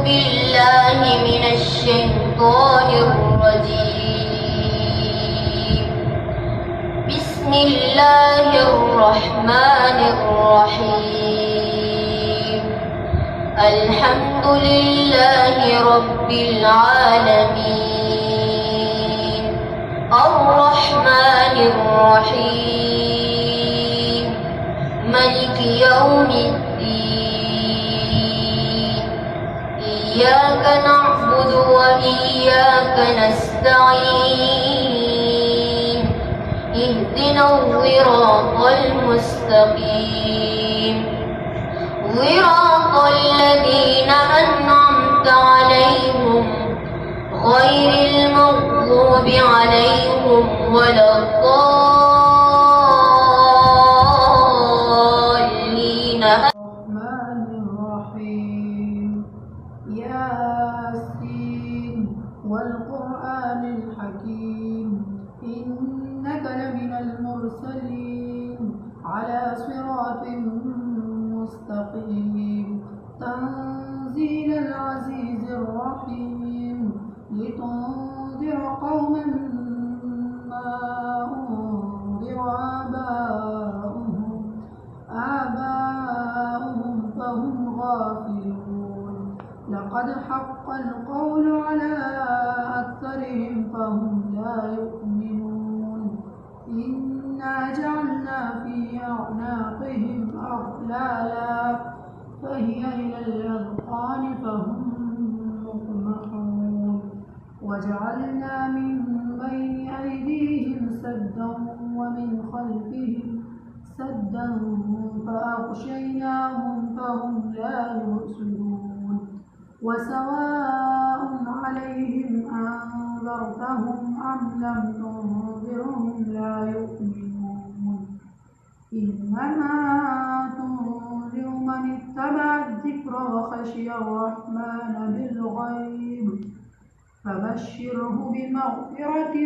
بالله من الشيطان الرجيم. بسم الله الرحمن الرحيم. الحمد لله رب العالمين الرحمن الرحيم مالك يوم الدين. إياك نعبد وإياك نستعين. اهدنا الصراط المستقيم صراط الذين أنعمت عليهم غير المغضوب عليهم ولا الضالين. الرحمن الرحيم. ياسين والقرآن الحكيم إنك لمن المرسلين على صراط مستقيم. تنزيل العزيز الرحيم لتنذر قوما ما أنذر آباؤهم فهم غافلون. لقد حق القول على أكثرهم فهم لا يؤمنون. إنا جعلنا في أعناقهم أغلالا فهي إلى الأذقان فهم مقمحون. وجعلنا من بين أيديهم سدا ومن خلفهم سدا فأغشيناهم فهم لا يبصرون. وسواء عليهم أنذرتهم أم لم تنذرهم لا يؤمنون. إنما تنذر من اتبع الذكر وخشي الرحمن بالغيب فبشره بمغفرة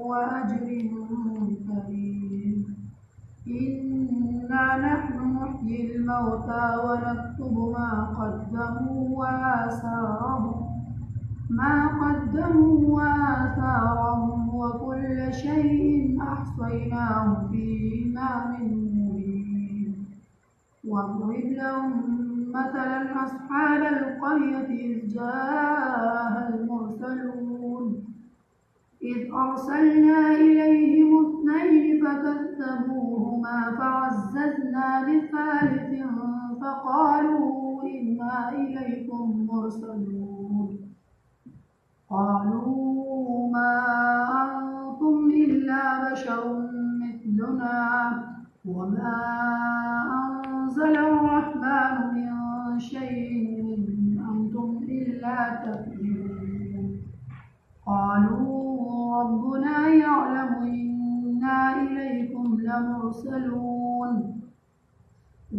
وأجر كريم. إنا نحن نحيي الموتى ونكتب ما قدموا وآثارهم وكل شيء أحصيناه في إمام مبين. واضرب لهم مثلا أصحاب القرية إذ جاءها المرسلون إذ أرسلنا إليهم اثنين فكذبوهما فعززنا بثالث فقالوا إنا إليكم مرسلون. قالوا ما أنتم إلا بشر مثلنا وما أنزل الرحمن من شيء إن أنتم إلا تكذبون. قالوا ربنا يعلم إنا إليكم لمرسلون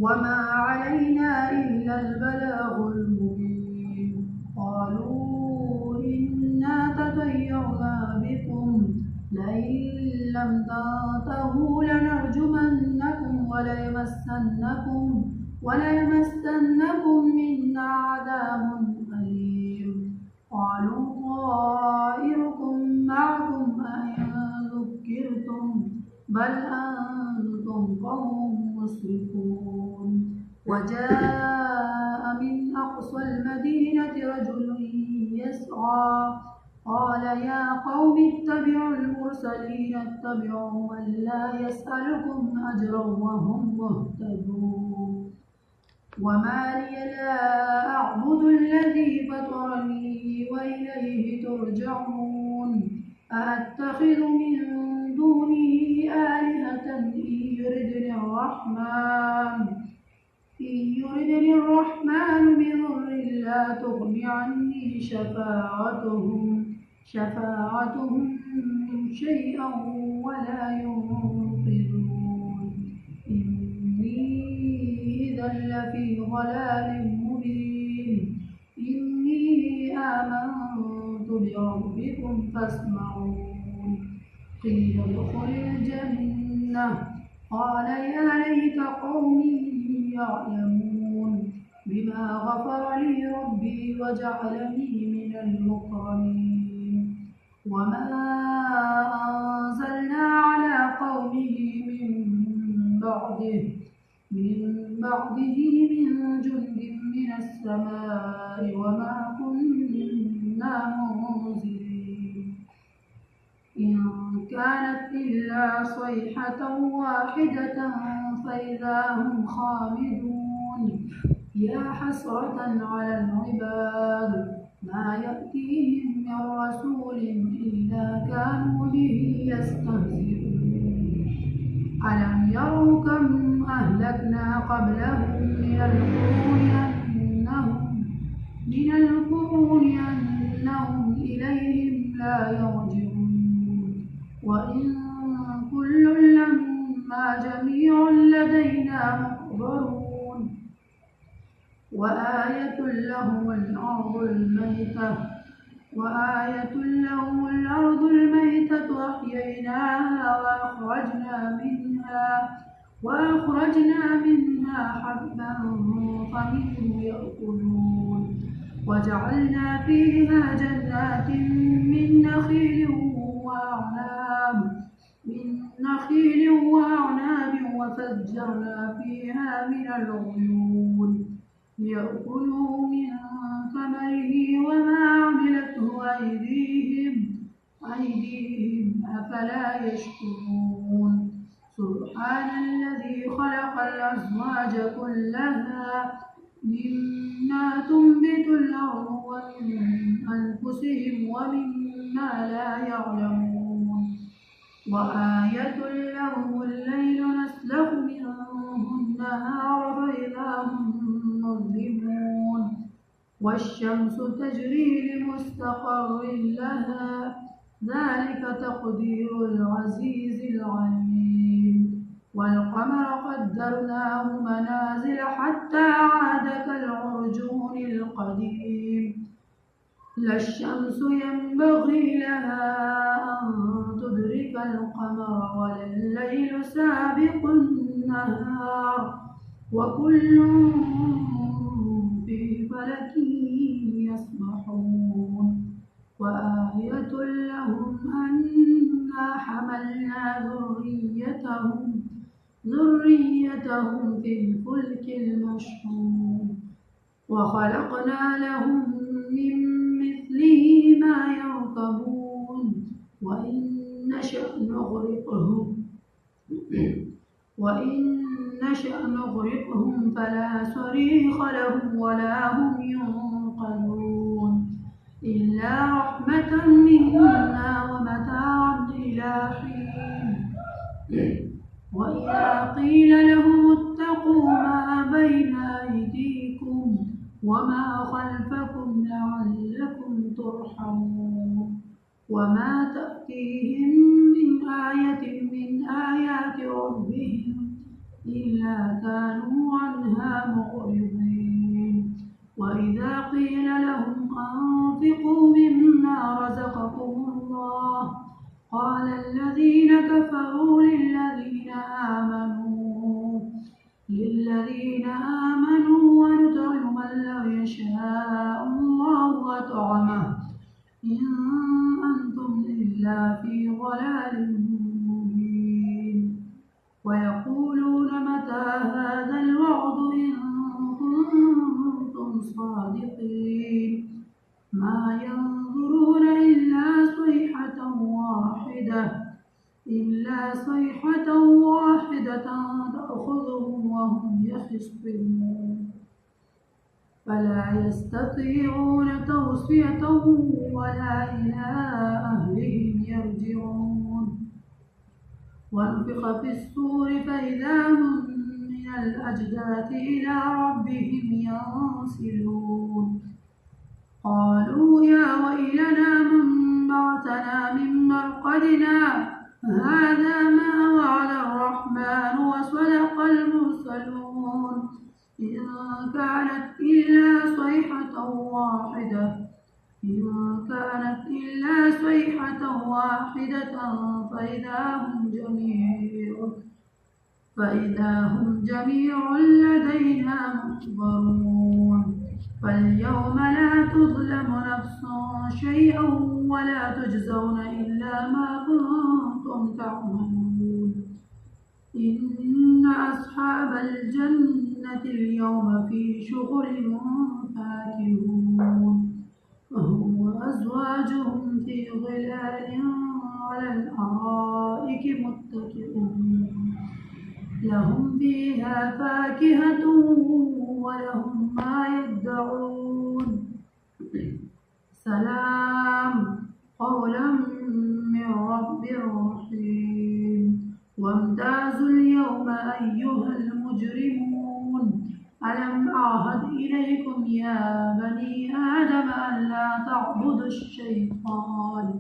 وما علينا إلا البلاغ المبين. قالوا إنا تطيرنا بكم لئن لم تنتهوا لنرجمنكم وليمسنكم منا عذاب أليم. قالوا طائركم معكم أئن ذكرتم بل أنتم قوم مسرفون. وجاء من أقصى المدينة رجل يسعى قال يا قوم اتبعوا المرسلين اتبعوا من لا يسألكم أجرا وهم مهتدون. وما لي لا أعبد الذي فطرني وإليه ترجعون. أأتخذ من دونه آلهة إن يردني الرحمن بضر لا تغن عني شفاعتهم شيئا ولا ينقذون. إني إذا لفي ضلال مبين. إني آمنت بربكم فاسمعون. قيل ادخل الجنة قال يا ليت قومي يعلمون. بما غفر لي ربي وجعلني من المكرمين وما أنزلنا على قومه من بعده من جند من السماء وما كنا منزلين إن كانت إلا صيحة واحدة فإذا هم خامدون يا حسرة على العباد ما يأتيهم من رسول إلا كانوا به يستهزئون ألم يروا كم أهلكنا قبلهم من القرون أنهم إليهم لا يرجعون وإن كل لما جميع لدينا محضرون وآية لهم الأرض الميتة أحييناها وأخرجنا منها حبا فمنه يأكلون وجعلنا فيها جنات من نخيل وأعناب وفجرنا فيها من العيون ليأكلوا من ثمره وما عملته أيديهم أفلا يشكرون سبحان الذي خلق الأزواج كلها مما تنبت الأرض ومن أنفسهم ومما لا يعلمون وآية لهم الليل نسلخ منه النهار فإذا هم مظلمون والشمس تجري لمستقر لها ذلك تقدير العزيز العليم والقمر قدرناه منازل حتى عاد كالعرجون القديم لا الشمس ينبغي لها أن تدرك القمر ولا الليل سابق النهار وكل في فلك يسبحون وآية لهم أنا حملنا ذريتهم في الفلك المشحون وخلقنا لهم من مثله ما يركبون وإن نشأ نغرقهم فلا صريخ لهم ولا هم ينقذون إلا رحمة منا ومتاعا إلى حين وإذا قيل لهم اتقوا ما بين أيديكم وما خلفكم لعلكم ترحمون وما تأتيهم من آية من آيات ربهم إلا كانوا عنها معرضين وإذا قيل لهم أنفقوا مما رزقكم الله قال الذين كفروا للذين آمنوا ونطعم من لو يشاء الله أطعمه إن أنتم إلا في ضلال مبين ويقولون متى هذا الوعد إن كنتم صادقين ما ينظرون إلا صيحة واحدة تأخذهم وهم يخصمون فلا يستطيعون توصية ولا إلى أهلهم يرجعون ونفخ في الصور فإذا هم من الأجداث إلى ربهم ينسلون قالوا يا ويلنا من بعثنا من مرقدنا هذا ما وعد الرحمن وصدق المرسلون إن كانت إلا صيحة واحدة فإذا هم جميع فإذا هم جميع لدينا محضرون فاليوم لا تظلم نفس شيئا ولا تجزون إلا ما كنتم تعملون إن أصحاب الجنة اليوم في شغل فاكهون وهم وأزواجهم في ظلال على الأرائك متكئون لهم فيها فاكهة ولهم ما يدعون سلام قولا من رب رحيم وامتازوا اليوم أيها المجرمون ألم أعهد إليكم يا بني آدم ألا تعبدوا الشيطان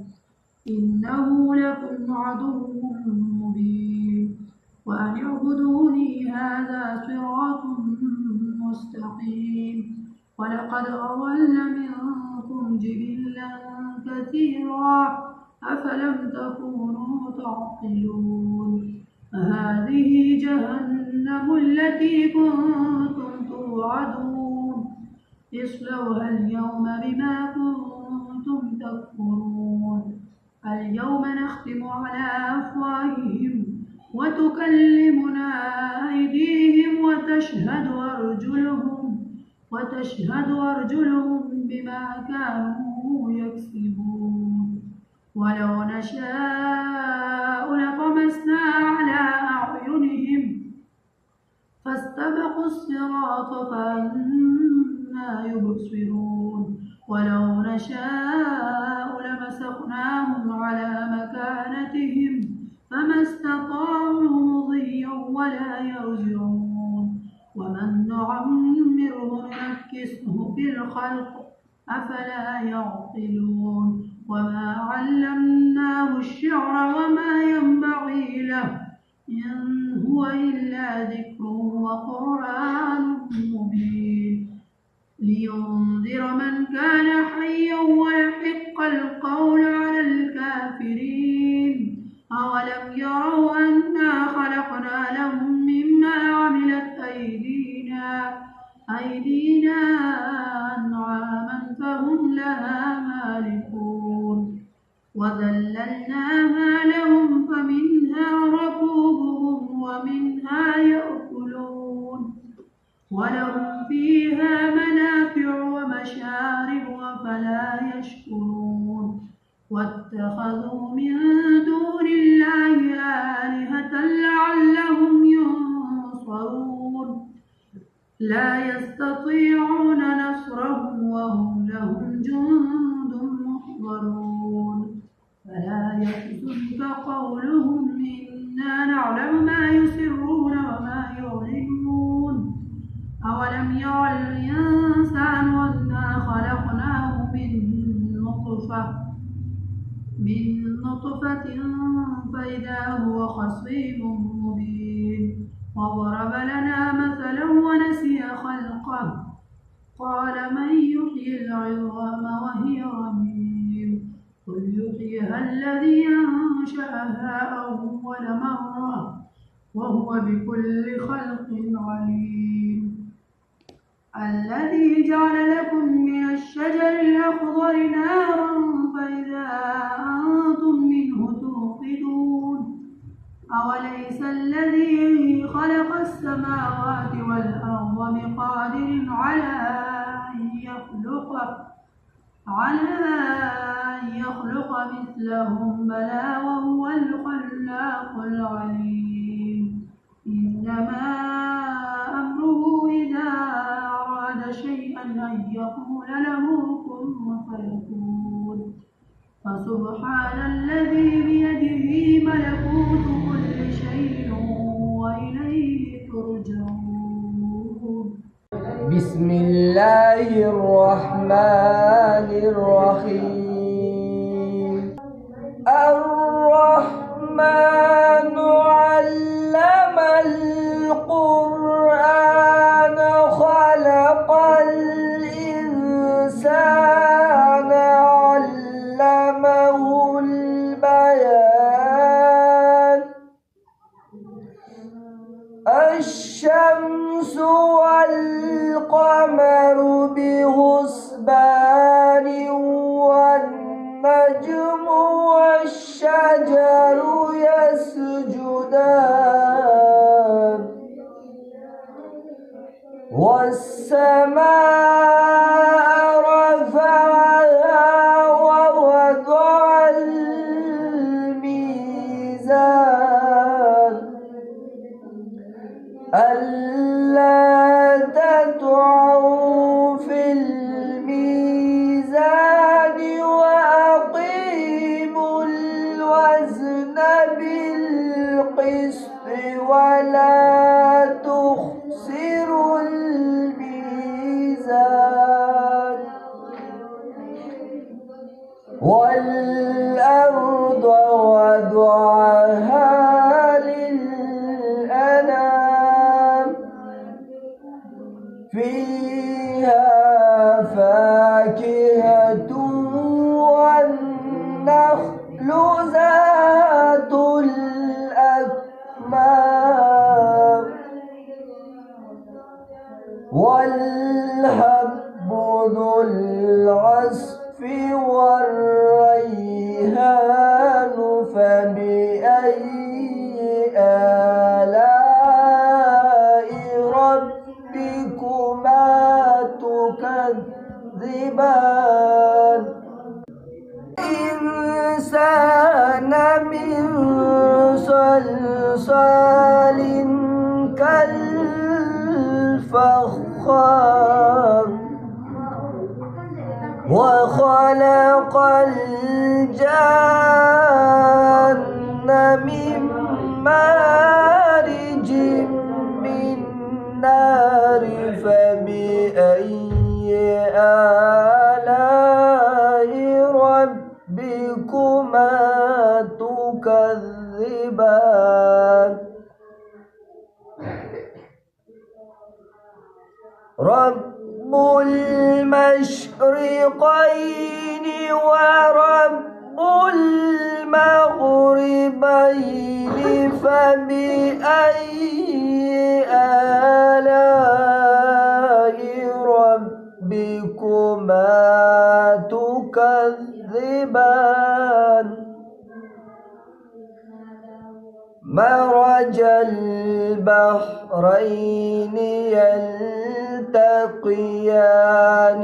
إنه لكم عدو مبين وأن اعبدوني هذا صراط مستقيم ولقد أضل منكم جبلا كثيرا أفلم تكونوا تعقلون هذه جهنم التي كنتم توعدون اصلوها اليوم بما كنتم تكفرون اليوم نختم على أفواههم وتكلمنا أيديهم وتشهد أرجلهم بما كانوا يكسبون ولو نشاء لطمسنا على أعينهم فاستبقوا الصراط فأنى يبصرون ولو نشاء لمسخناهم على مكانتهم فما استطاعوا مضيا ولا يرجعون ومن نعمره ننكسه في الخلق أفلا يعقلون وما علمناه الشعر وما ينبغي له إن هو إلا ذكر وقرآن مبين لينذر من كان حيا ويحق القول على الكافرين أولم يروا أنا خلقنا لهم مما عملت أيدينا أنعاما فهم لها مالكون وذللناها لهم فمنها ركوبهم ومنها يأكلون ولهم فيها منافع ومشارب أفلا يشكرون واتخذوا من دون الله آلهة لعلهم ينصرون لا يستطيعون نصرهم وهم لهم جند محضرون فلا يحزنك قولهم إنا نعلم ما يسرون وما يعلنون أولم ير الإنسان أنا خلقناه من نطفة فإذا هو خصيم مبين وضرب لنا مثلا ونسي خلقه قال من يحيي العظام وهي رميم قل يحييها الذي أنشأها أول مرة وهو بكل خلق عليم الذي جعل لكم من الشجر الأخضر نارا فإذا أنتم منه توقدون أوليس الذي خلق السماوات والأرض بقادر على أن يخلق مثلهم بلى وهو الخلاق العليم إنما أمره إذا أراد شيئا أن يقول له كن فيكون فسبحان الذي بيده ملكوت كل شيء وإليه ترجعون بسم الله الرحمن الرحيم الرحمن علم القرآن خلق الإنسان علمه البيان والأرض وضعها للأنام فيها فاكهة والنخل ذات الأكمام والحب ذو العصف والريحان فبأي آلاء ربكما تكذبان إنسان من صلصال كالفخار وخلق الجن من مارج من نار فبأي آلاء ربكما تكذبان رب المشرقين ورب المغربين فبأي آلاء ربكما تكذبان مرج البحرين يلتقيان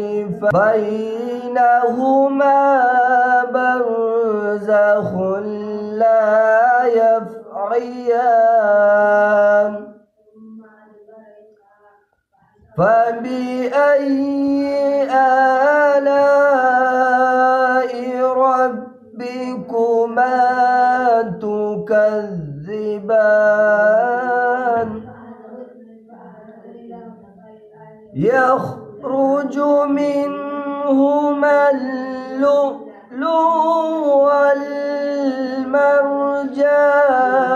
بينهما برزخ لا يبغيان فبأي آلاء ربكما تكذبان يخرج منهما اللؤلؤ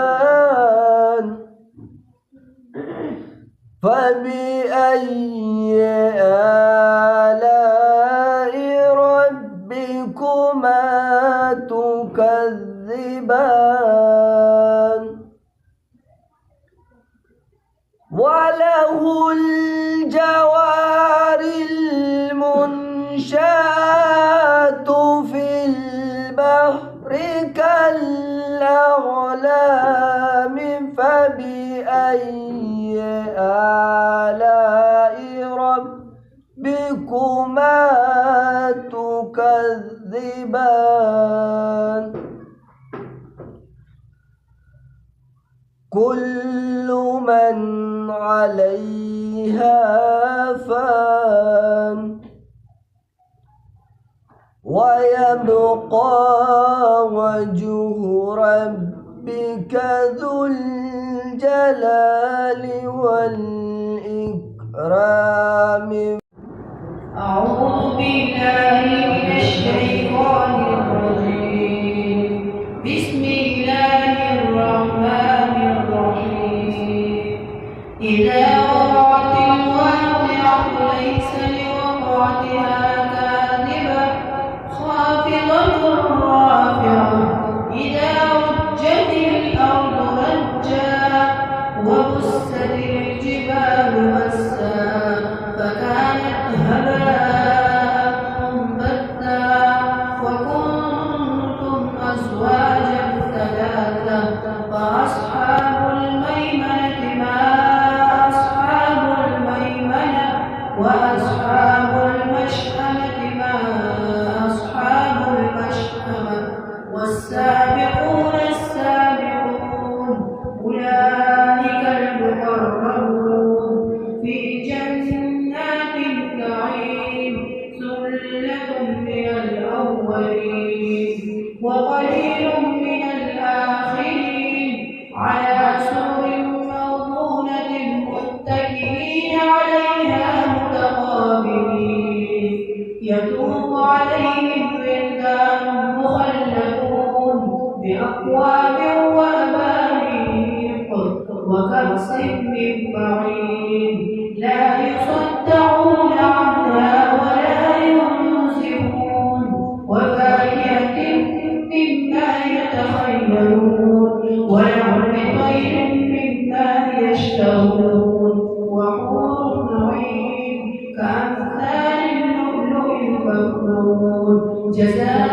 والمرجان فبأي آلاء ربكما تكذبان وله الجوار المنشآت في البحر كالأعلام فبأي آلاء ربكما تكذبان كل من عليها فان ويبقى وجه ربك ذو الجلال والإكرام أعوذ بالله من الشيطان الرجيم بسم الله الرحمن الرحيم إذا وقعت الواقعة ليس لوقعتها كاذبة خافضة رافعة إذا رجت الأرض رجا وبست الجبال بسا فكانت هباء منبثا وكنتم أزواجا ثلاثة فأصحاب الميمنة ما أصحاب الميمنة وأصحاب المشأمة ما أصحاب المشأمة والسابقون السابقون أولئك المقربون في جنات النعيم ثلة من الأولين وقليل من الآخرين على سرر موضونة متكئين عليها متقابلين يطوف عليهم ولدان مخلدون بأكواب وأباريق وكأس من معين لا يصدعون عنها ولا ينزفون وفاكهة مما يتخيرون ولحم طير مما يشتهون وحور عين كأمثال اللؤلؤ المكنون جزاء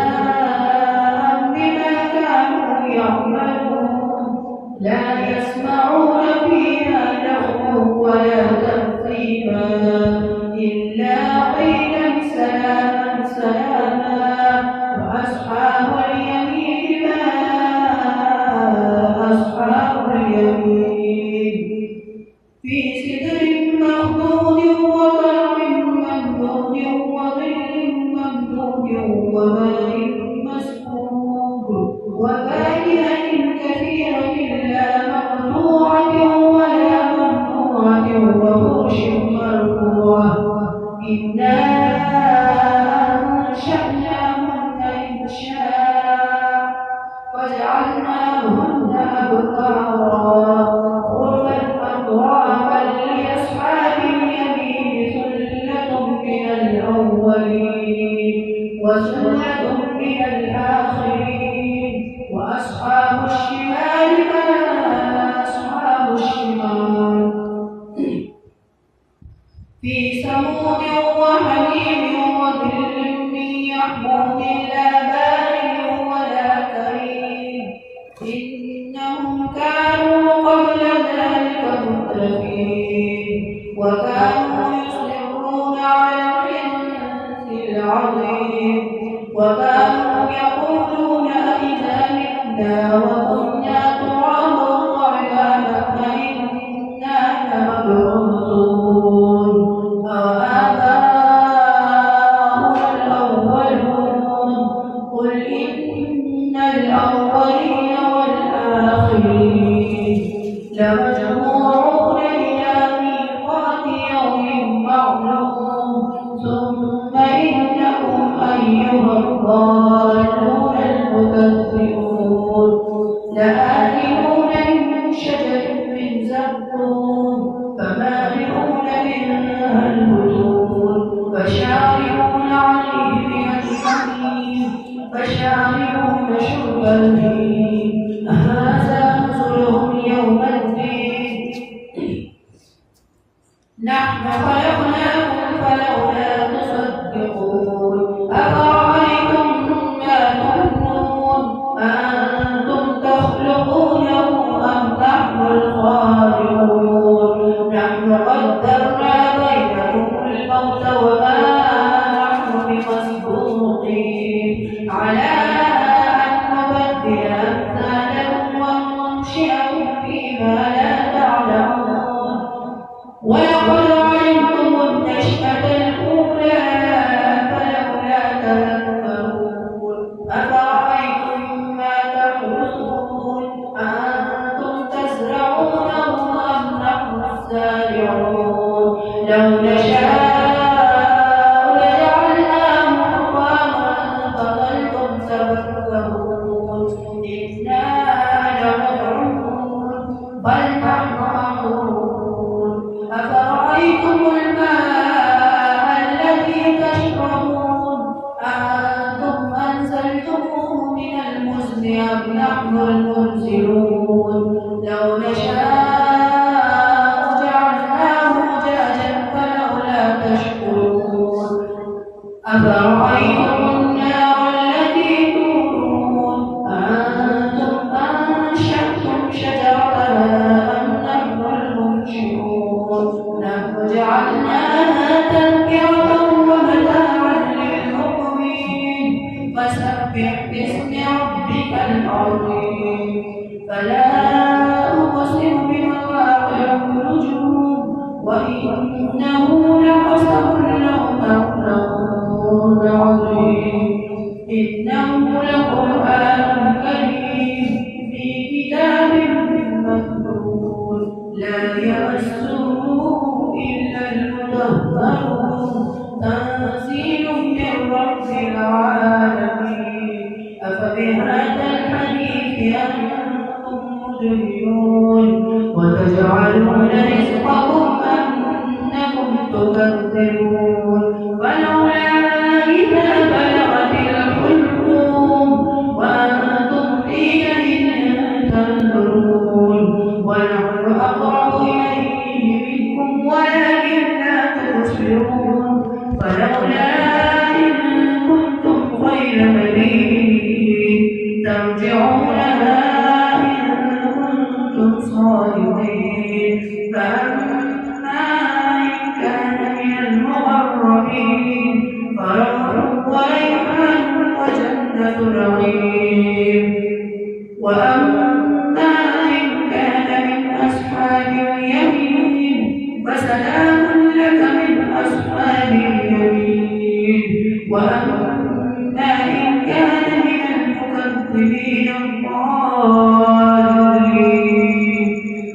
بما كانوا يعملون لا يسمعون فيها لغوا ولا تأثيما إلا قيلا سلاما سلاما وأصحاب اليمين ما أصحاب اليمين في سدر مخضود وطلع ممدود وظل ممدود وماء مسكوب وفاكهة كثيرة لا مقطوعة ولا ممنوعة وفرش مرفوعة إنا أنشأناهن إنشاء وجعلناهن أبكارا غربا أترابا لأصحاب اليمين ثلة من الأولين وثلة من الآخرين وأصحاب الشمال ما أصحاب الشمال في سموم وحميم وظل من يحموم لا بارد ولا كريم إنهم كانوا قبل ذلك مترفين وكانوا يصرون على الحنث العظيم وكانوا يقولون أئذا متنا وكنا ترابا وعظاما أئنا لمبعوثون أوآباؤنا الأولون قل إن الأولين والآخرين لمجموعون إلى ميقات يوم معلوم ثم إنكم أيها الضالون المكذبون لآكلون من شجر من زقوم فمالئون منها البطون فشاربون عليه من الحميم فشاربون شرب الهيم هذا نزلهم يوم الدين نحن خلقناكم فلولا تصدقون أفرأيتم ما تمنون أأنتم تخلقونه أم نحن الخالقون نحن قدرنا بينكم الموت وما نحن بمسبوقين على أن نبدل أمثالكم وننشئكم فيما لا تعلمون ولقد علمتم النشأة الأولى فلولا تذكرون أفرأيتم ما تحرثون أأنتم تزرعونه أم نحن الزارعون لو نشاء لجعلناه حطاما فظلتم تفكرون إنا لمدعوون بل نحن محرومون أفرأيتم الماء الذي تشربون أأنتم أنزلتموه من المزن أم نحن المنزلون لو نشاء جعلناه أجاجا فلولا تشكرون أفرأيتم النار التي تورون أأنتم أنشأتم شجرتها أم نحن المنشئون نحن جعلناها تذكرة ومتاعا للمقوين فسبح باسم ربك العظيم فلا أقسم بمواقع النجوم وإنه لقسم لو تعلمون عظيم إنه لقرآن كريم في كتاب مكنون لا يمسه إلا المطهرون تنزيل من رب العالمين. أفبهذا الحديث أنتم مدهنون وتجعلون رزقكم أنكم تكذبون. ولولا إذا بلغت الحلقوم وأنتم حينئذ تنظرون ونحن أقرب إليه منكم ولكن لا تبصرون. فلولا إن كنتم غير مدينين ترجعونها إن كنتم صادقين. فأما إن كان من المغربين فروح وريحان وجنة نعيم. وأما إن كان من أصحاب اليمين فسلام لك من أصحاب اليمين. وأما إن كان من المكذبين الضالين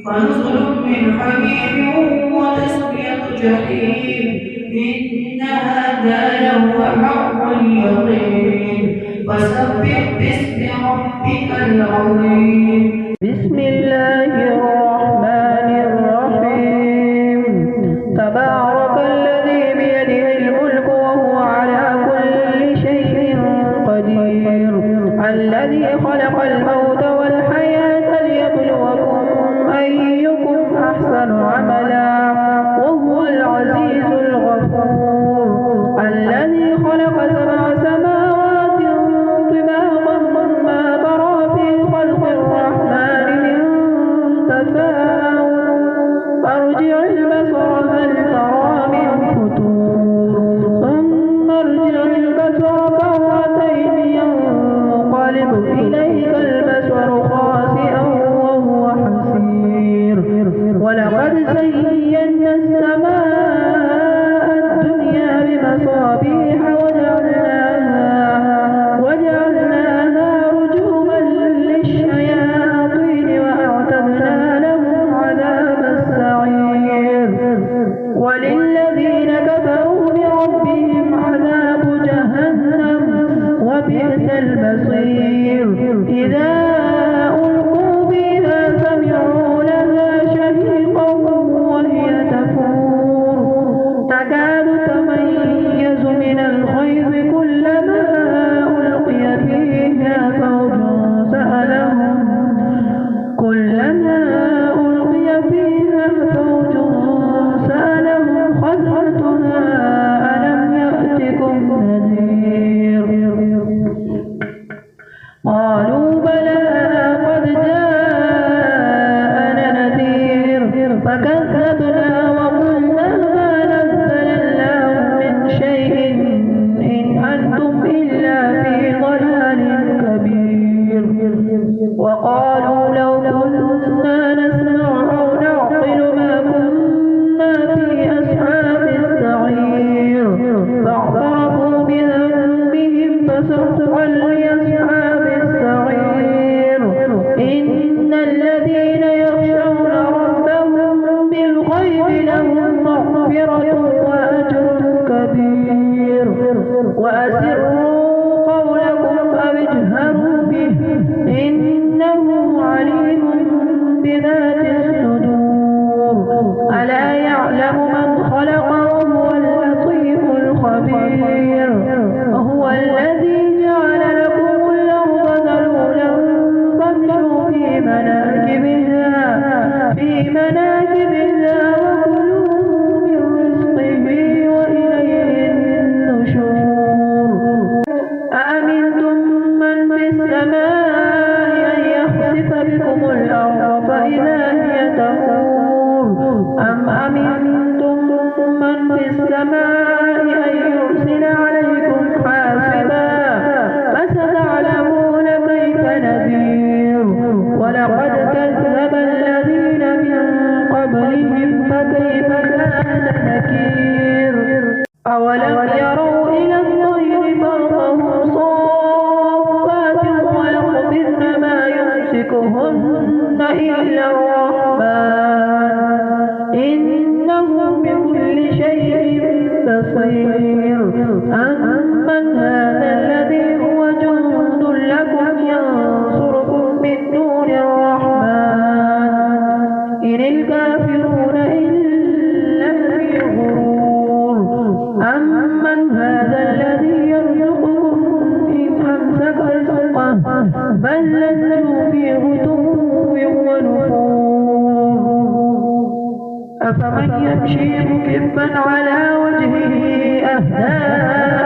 فنزل من حميم وتصلية جحيم. إن هذا لهو حق اليقين. فسبح باسم ربك العظيم. بسم الله الرحمن الرحيم. تبارك الذي بيده الملك وهو على كل شيء قدير. الذي خلق الموت والحياة ليبلوكم أيكم أحسن عملا وهو العزيز الغفور. الذي خلق سبع سماوات طباقا ما ترى في خلق الرحمن من تفاوت فارجع البصر هل ترى من فتور ثم ارجع البصر كرتين ينقلب إليك البصر خاسئا وهو حسير. ولقد زينا السماء الدنيا بمصابيح وجعلناها رجوما للشياطين وأعتدنا لهم عذاب السعير. وللذين كفروا بربهم عذاب جهنم وبئس المصير. إذا ألقوا فيها سمعوا لها شهيقا وهي تفور تكاد تميز من الغيظ كلما ألقي فيها فوج سألهم خزنتها ألم يأتكم نذير. قالوا بلى قد جاءنا نذير فكذبنا وقلنا ما نزل الله من شيء إن أنتم إلا في ضلال كبير. وقالوا لو كنا نسمع أو نعقل ما كنا في أصحاب السعير. فاعترفوا بذنبهم فسحقا لأصحاب السعير. إن الذين يخشون ربهم بالغيب لهم مغفرة وأجر كبير. وأسروا قولكم أو اجهروا به إنه عليم بذات الصدور. ألا يعلم من خلق وهو اللطيف الخبير. هو الذي جعل لكم الأرض ذلولا فامشوا في مناكبها وكلوا من رزقه وإليه النشور. أأمنتم من في السماء أن يخسف بكم الأرض فإذا هي تمور أم أمنتم من في السماء أن يرسل عليكم حاسبا فستعلمون كيف نذير. ولقد كذب الذين من قبلهم فكيف كان نكير. أولم يروا إلى الطير فوقهم صافات ويقبضن ما يمسكهن إلا الرحمن إنه بكل شيء بصير. أمن هذا بل لجوا في عتو ونفور أفمن يمشي مكبا على وجهه أهدى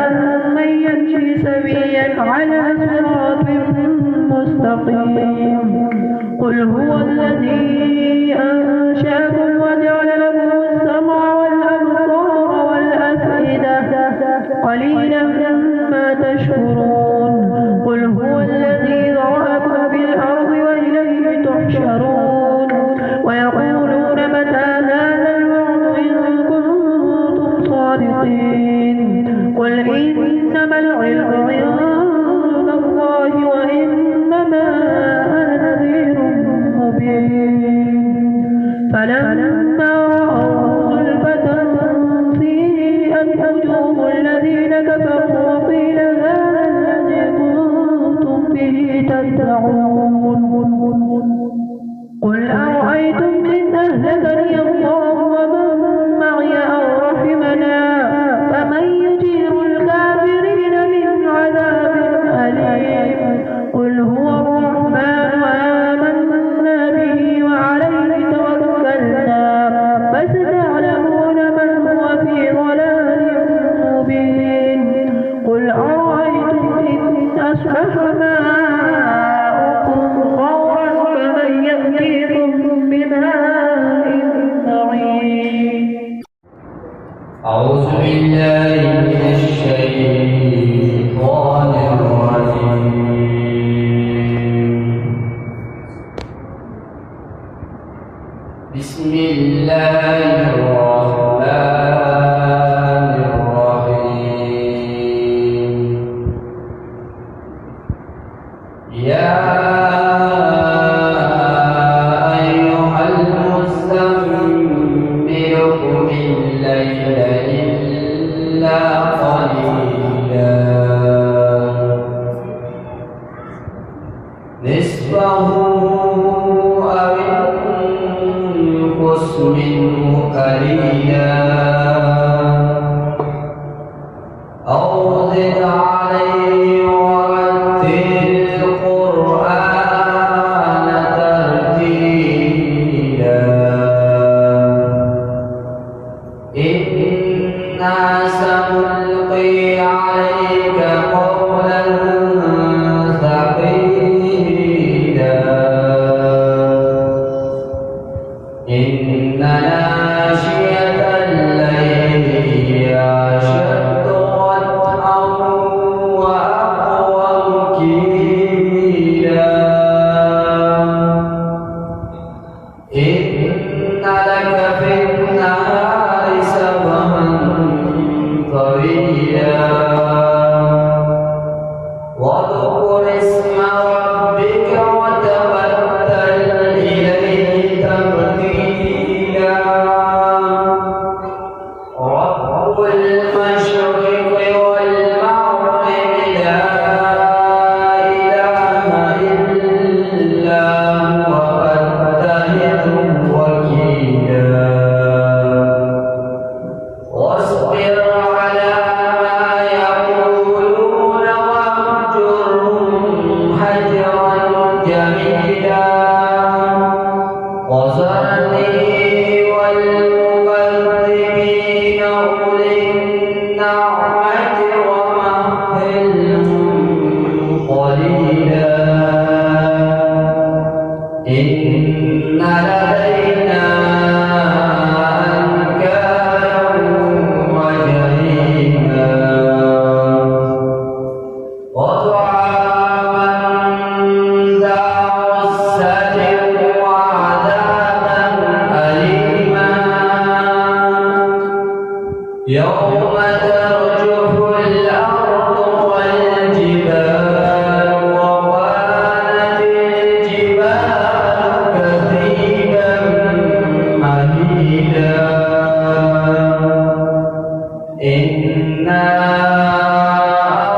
أمن يمشي سويا على صراط مستقيم قل هو الذي أنشأكم وجعل لكم السمع والأبصار والأفئدة قليلا ما تشكرون قل هو الذي ذرأكم في الأرض وإليه تحشرون ويقولون متى هذا الوعد إن كنتم صادقين قل إنما العلم عند الله وإنما أنا نذير مبين فلما رأوا زلفة سيئت وجوه الذين كفروا وقيل هذا الذي كنتم به تدعون قل أرأيتم إن أهلكني الله ومن معي أو رحمنا فمن يجير الكافرين من عذاب أليم قل هو الرحمن آمنا به وعليه توكلنا فستعلمون من هو في ضلال مبين قل أرأيتم إن أصبح ماؤكم غورا فمن يأتيكم بماء معين أعوذ بالله من الشيطان الرجيم بسم الله الرحمن الرحيم يا أيها المزمل قم الليل إلا قليلا نصفه أو انقص منه قليلا أو زد عليه ورتل القرآن ترتيلا إنا سنلقي عليك قولا ثقيلا إن ناشئة الليل هي أشد وطئا وأقوم قيلا إن لك في النهار سبحا طويلا واذكر اسم ربك وتبتل إليه تبتيلا رب المشرق والمغرب لا إله إلا هو فاتخذه وكيلا واصبر على ما يقولون واهجرهم هجرا جميلا وذرني والمكذبين أولي النعمة ومهلهم قليلا إن لدينا أنكالا وجحيما وطعاما ذا غصة وعذابا أليما يوم ترجف الأرض والجبال وكانت الجبال كثيبا مهيلا إنا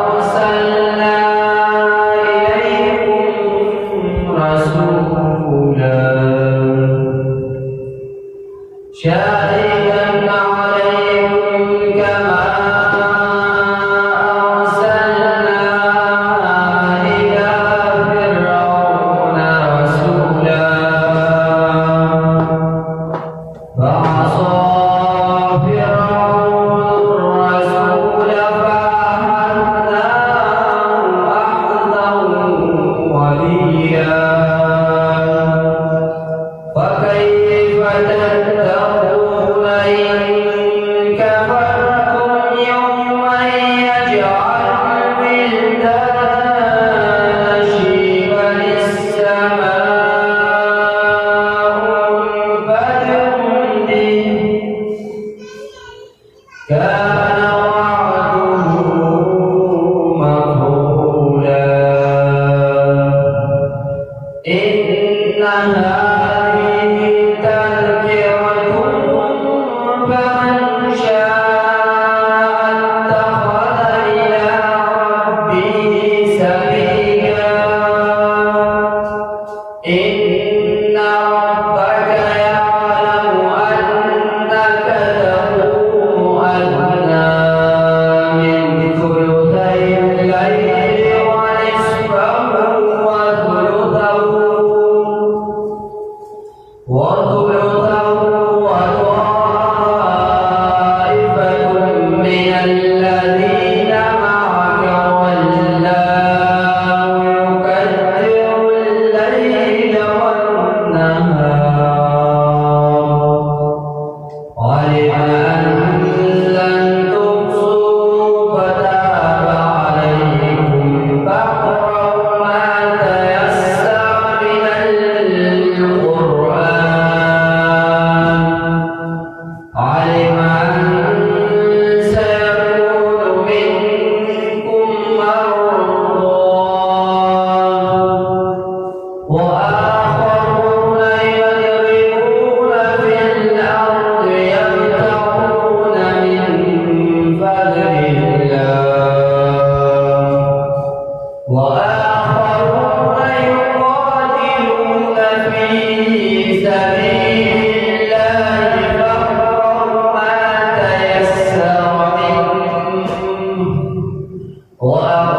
أرسلنا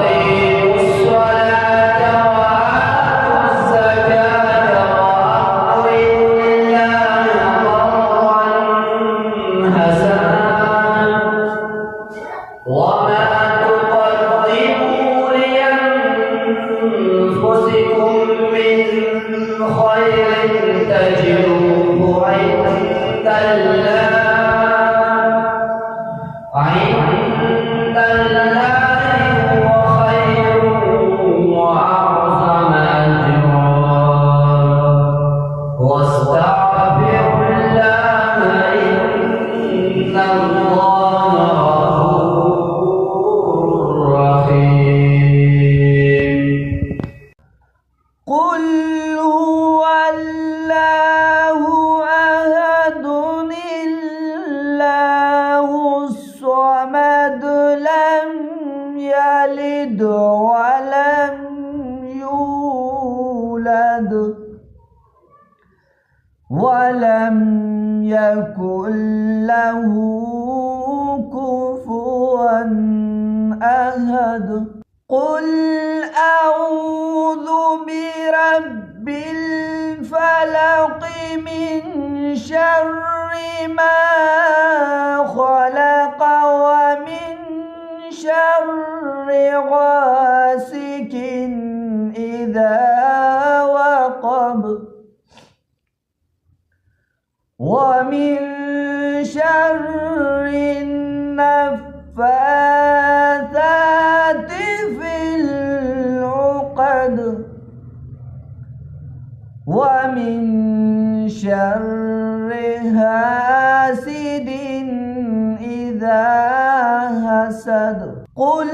وأقيموا الصلاة وآتوا الزكاة وأقرضوا الله قرضا حسنا وما تقدموا لأنفسكم من خير تجدوه عند الله هو خير وأعظم أجرا واستغفروا الله إن الله غفور رحيم. قل هو الله أحد الله الصمد لم يلد ولم يولد ولم يكن له كفوا أحد. قل أعوذ برب الفلق من شر ما خلق ومن شر غاسق إذا وقب ومن شر النفاثات في العقد ومن شر حاسد إذا حسد. قل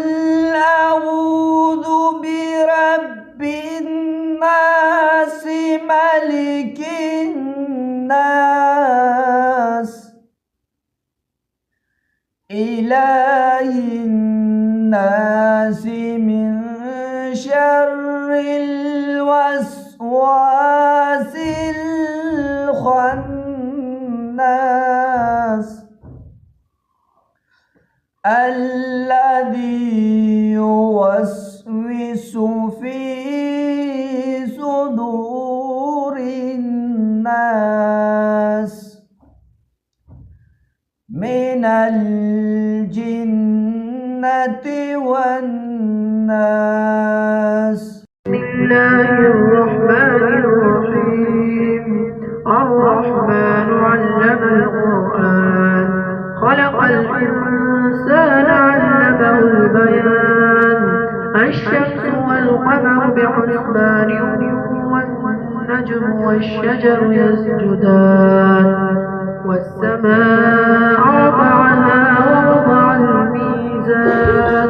أعوذ برب الناس ملك الناس إله الناس من شر الوسواس الخناس الذي يوسوس في صدور الناس من الجنة والناس. بسم الله الرحمن الرحيم. الرحمن علم القرآن خلق الإنسان علمه البيان. الشمس والقمر بحسبان والنجم والشجر يسجدان والسماء رفعها ووضع الميزان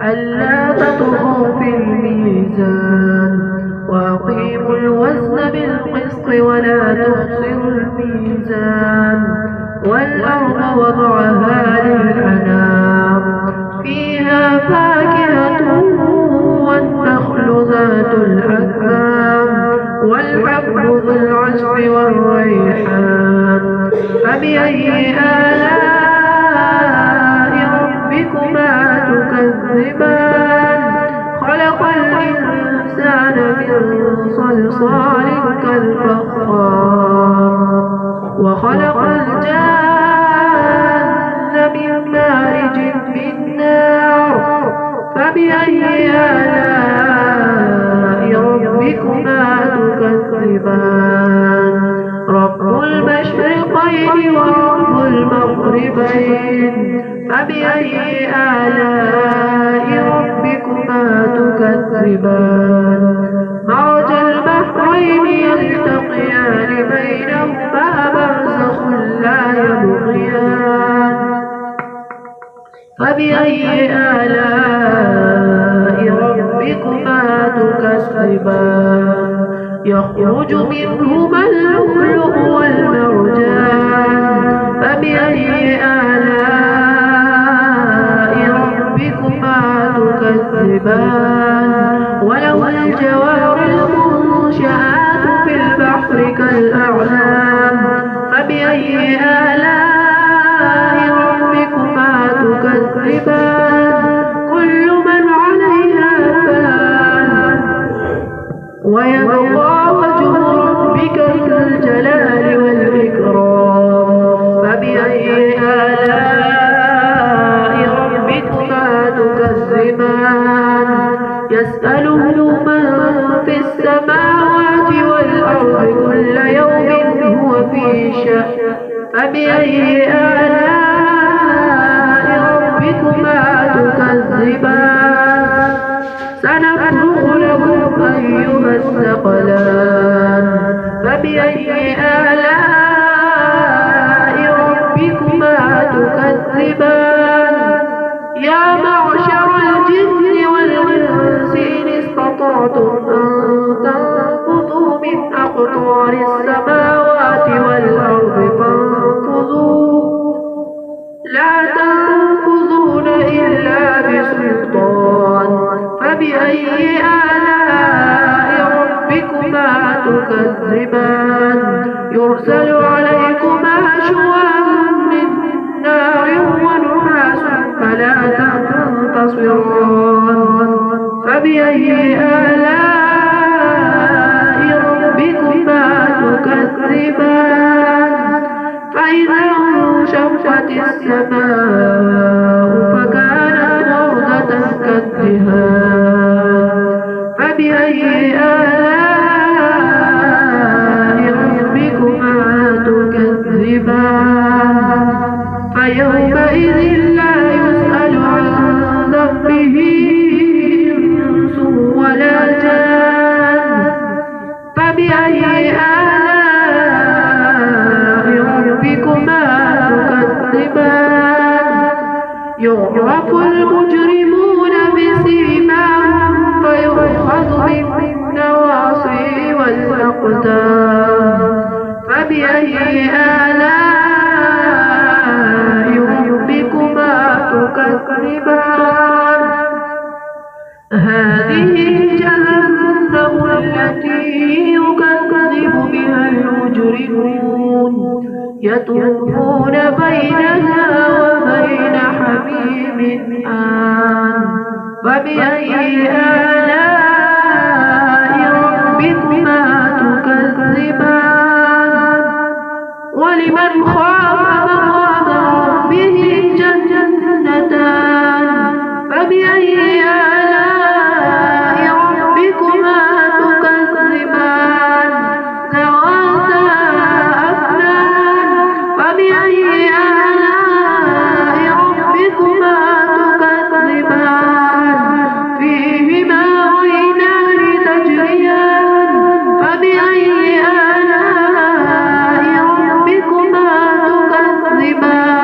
ألا تطغوا في الميزان وأقيموا الوزن بالقسط ولا تخسروا الميزان والأرض وضعها للأنام فيها فاكهة والنخل ذات الأكمام والحب ذو العصف والريحان فبأي آلاء ربكما تكذبان. خلق الإنسان من صلصال كالفخار وخلق الجان من مارج من نار فبأي آلاء ربكما تكذبان. رب المشرقين ورب المغربين فبأي آلاء ربكما تكذبان. مرج البحرين يلتقيان بينهما برزخ لا يبغيان فبأي آلاء ربكما تكذبان. يخرج منهما اللؤلؤ والمرجان فبأي آلاء ربكما تكذبان. وله الجوار المنشآت في البحر كالأعلام فبأي آلاء ربكما تكذبان. كل من عليها ويبقى وجه ربك ذو الجلال والإكرام فبأي آلاء ربكما تكذبان يسأله من في السماوات والأرض كل يوم هو في شأن فبأي آلاء ربكما تكذبان سنفرغ لكم أيها الثقلان فبأي آلاء ربكما تكذبان يا معشر الجن والإنس إن استطعتم أن تنفذوا من أقطار السماوات والأرض فانفذوا لا تنفذون إلا بسلطان فبأي آلاء ربكما تكذبان يرسل عليكما شواظ من نار ونحاس فلا تنتصران فبأي آلاء ربكما تكذبان فإذا انشقت السماء فكانت وردة كالدهان فبأي آلاء ربكما تكذبان فيومئذ لا يسأل عن ذنبه إنس ولا جان فبأي آلاء ربكما تكذبان يعرف المجرمون بسيماهم فيؤخذ بالنواصي والأقدام فبأي آلاء ربكما تكذبان هذه جهنم التي يكذب بها المجرمون يطوفون بينها وبين حميم آن فبأي آلاء ربكما تكذبان ولمن خاف مقام ربه جنتان فبأي آلاء ربكما تكذبان ذواتا أفنان فبأي آلاء ربكما تكذبان فيهما عينان تجريان فبأي آلاء ربكما تكذبان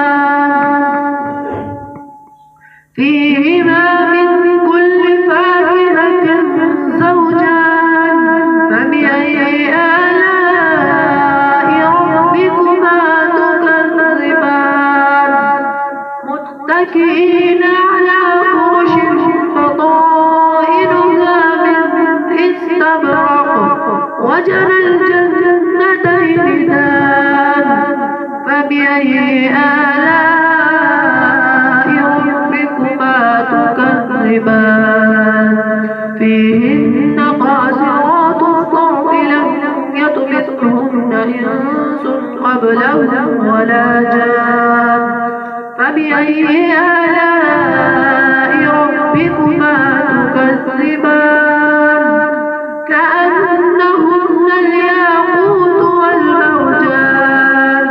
فيهما من كل فاكهة زوجان فبأي آلاء ربكما تكذبان متكئين على فرش بطائنها من استبرق وجنى الجنتين دان فبأي آلاء ربكما تكذبان فيهن قاصرات الطرف لم يطمثهن إنس قبلهم ولا جان فبأي آلاء ربكما تكذبان كأنهن الياقوت والمرجان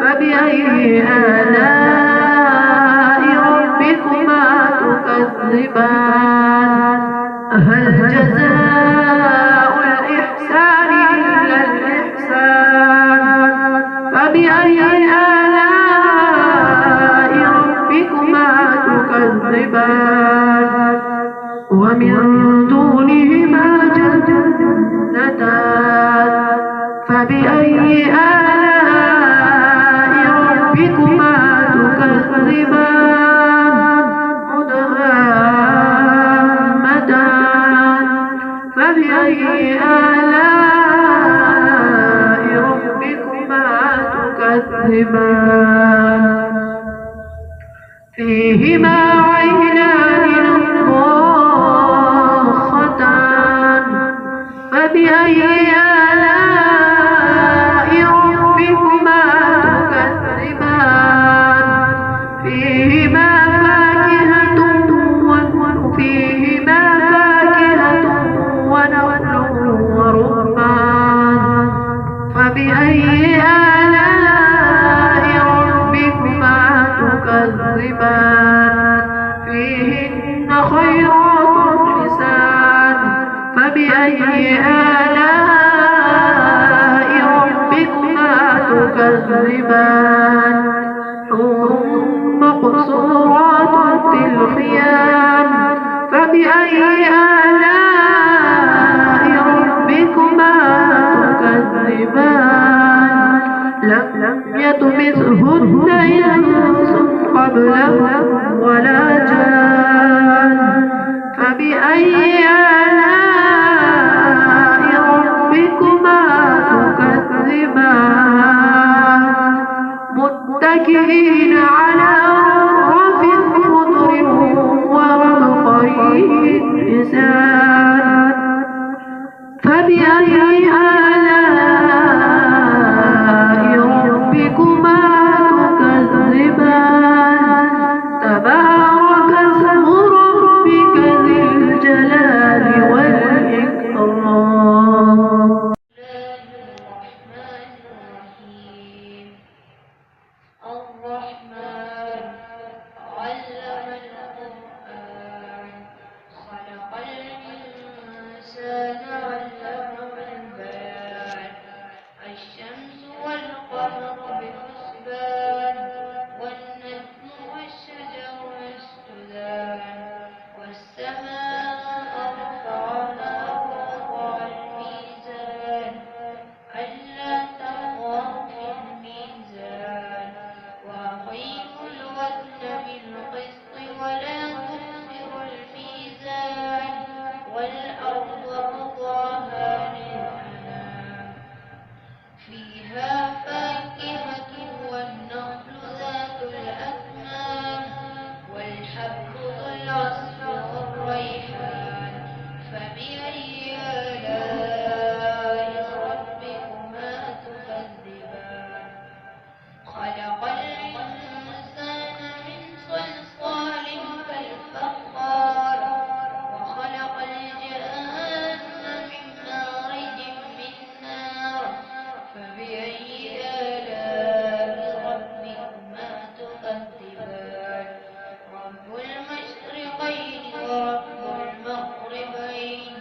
فبأي آلاء ربكما تكذبان هل جزاء الإحسان إلا الإحسان فبأي آلاء ربكما تكذبان ومن دونهما جنتان فبأي آلاء ربكما تكذبان مدهامتان فبأي آلاء ربكما تكذبان فيهما عينان نضاختان فبأي آلاء ربكما تكذبان حور مقصورات في الخيام فبأي آلاء ربكما تكذبان لم يطمثهن إنس قبلهم ولا جان فبأي آلاء ربكما تكذبان متكئين على رفرف خضر وعبقري حسان فبأي آلاء ربكما تكذبان تبارك اسم ربك ذي الجلال والإكرام. الرحمن علم القرآن خلق الإنسان علمه البيان الشمس والقمر بحسبان والنجم والشجر يسجدان والسماء رفعها ووضع الميزان ألا تطغوا في الميزان وأقيموا الوزن بالقسط ولا تخسروا الميزان والأرض وضعها للأنام فيها فاكهة والنخل ذات الأكمام والحب ذو العصف والريحان فبأي آلاء ربكما تكذبان خلق الإنسان من صلصال كالفخار وخلق الجان من مارج من نار فبأي آلاء ربكما تكذبان رب المشرقين ورب المغربين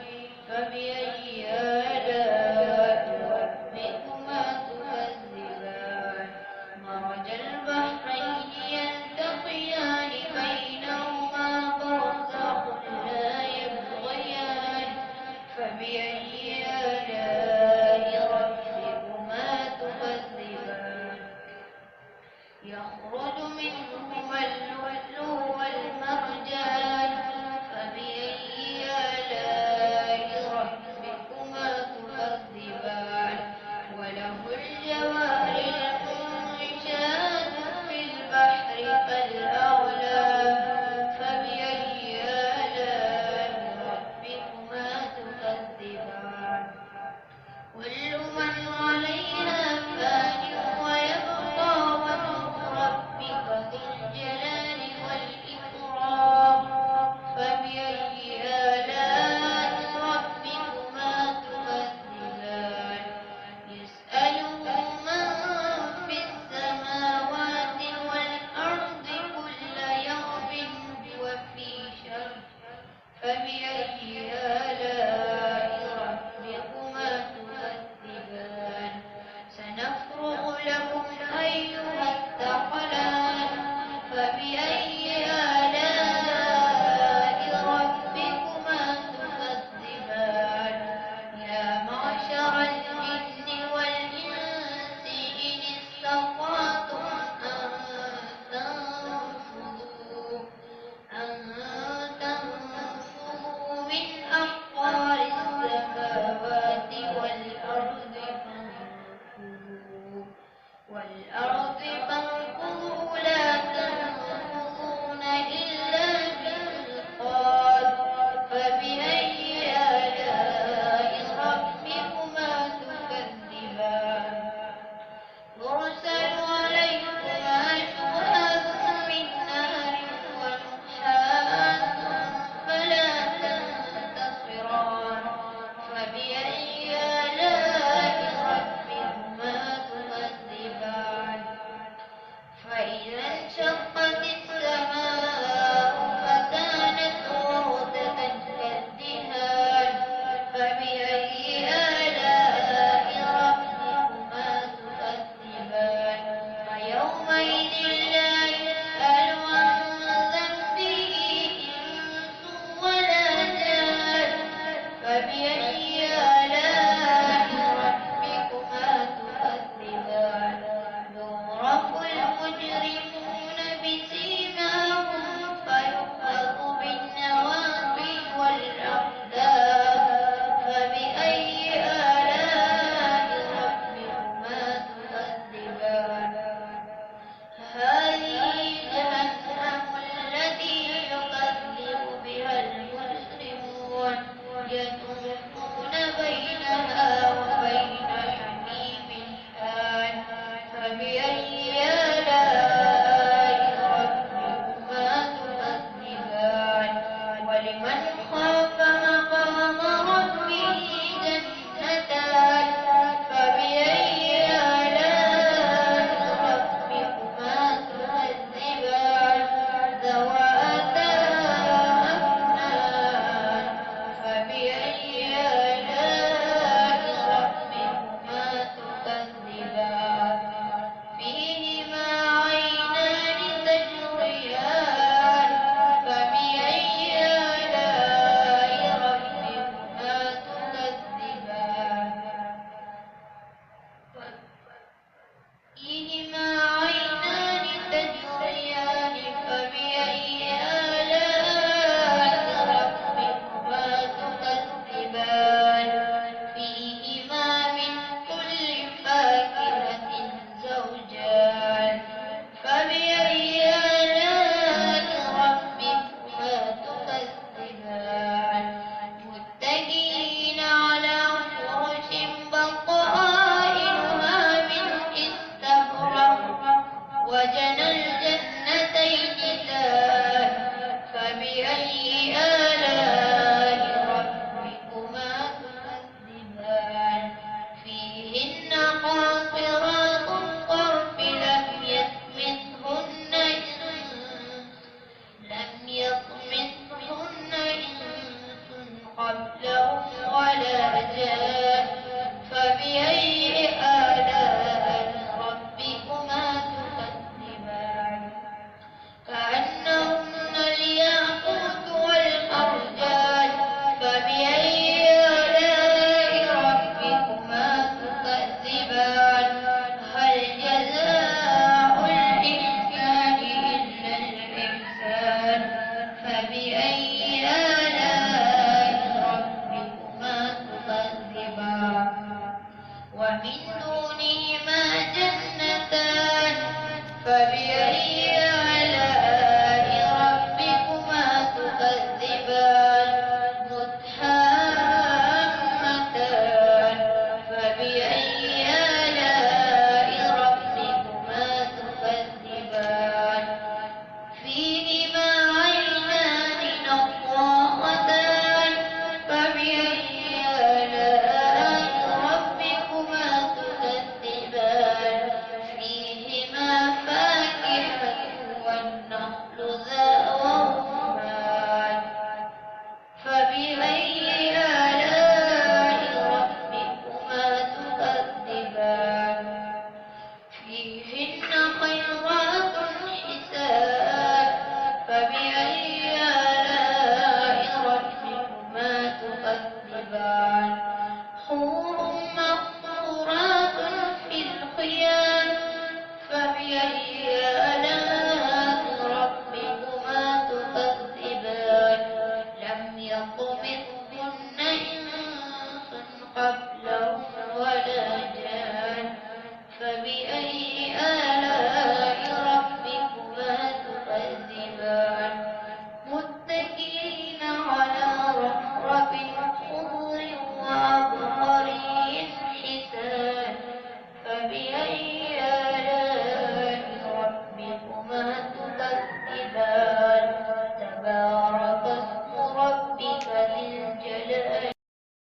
فبأي آلاء ربكما تكذبان يعرف المجرمون بسيماهم فيؤخذ بالنواصي والأقدام فبأي آلاء ربكما تكذبان هذه جهنم التي يكذب بها المجرمون يطوفون بينها وبين حميم آن فبأي آلاء ربكما تكذبان ولمن خاف مقام ربه جنتان فبأي آلاء ربكما تكذبان ذواتا أفنان فبأي آلاء ربكما تكذبان فيهما عينان تجريان فبأي آلاء ربكما تكذبان فيهما عينان تجريان فبأي آلاء ربكما تكذبان فيهما من كل فاكهة زوجان فبأي آلاء ربكما تكذبان متكئين على فرش بطائنها من استبرق وجنى الجنتين دان فبأي آلاء ربكما تكذبان فيهن قاصرات الطرف لم يطمثهن إنس قبلهم ولا جان فبأي آلاء ربكما تكذبان كأنهن الياقوت والمرجان فبأي آلاء ربكما تكذبان هل جزاء الإحسان إلا الإحسان فبأي آلاء ربكما تكذبان ومن دونهما جنتان فبأي آلاء ربكما تكذبان مدهامتان فبأي آلاء ربكما تكذبان فيهما عينان نضاختان فبأي آلاء ربكما تكذبان فيهما فاكهة والنخل ذات الرمان فبأي آلاء ربكما تكذبان فيهن خيرات حسان فبأي آلاء ربكما تكذبان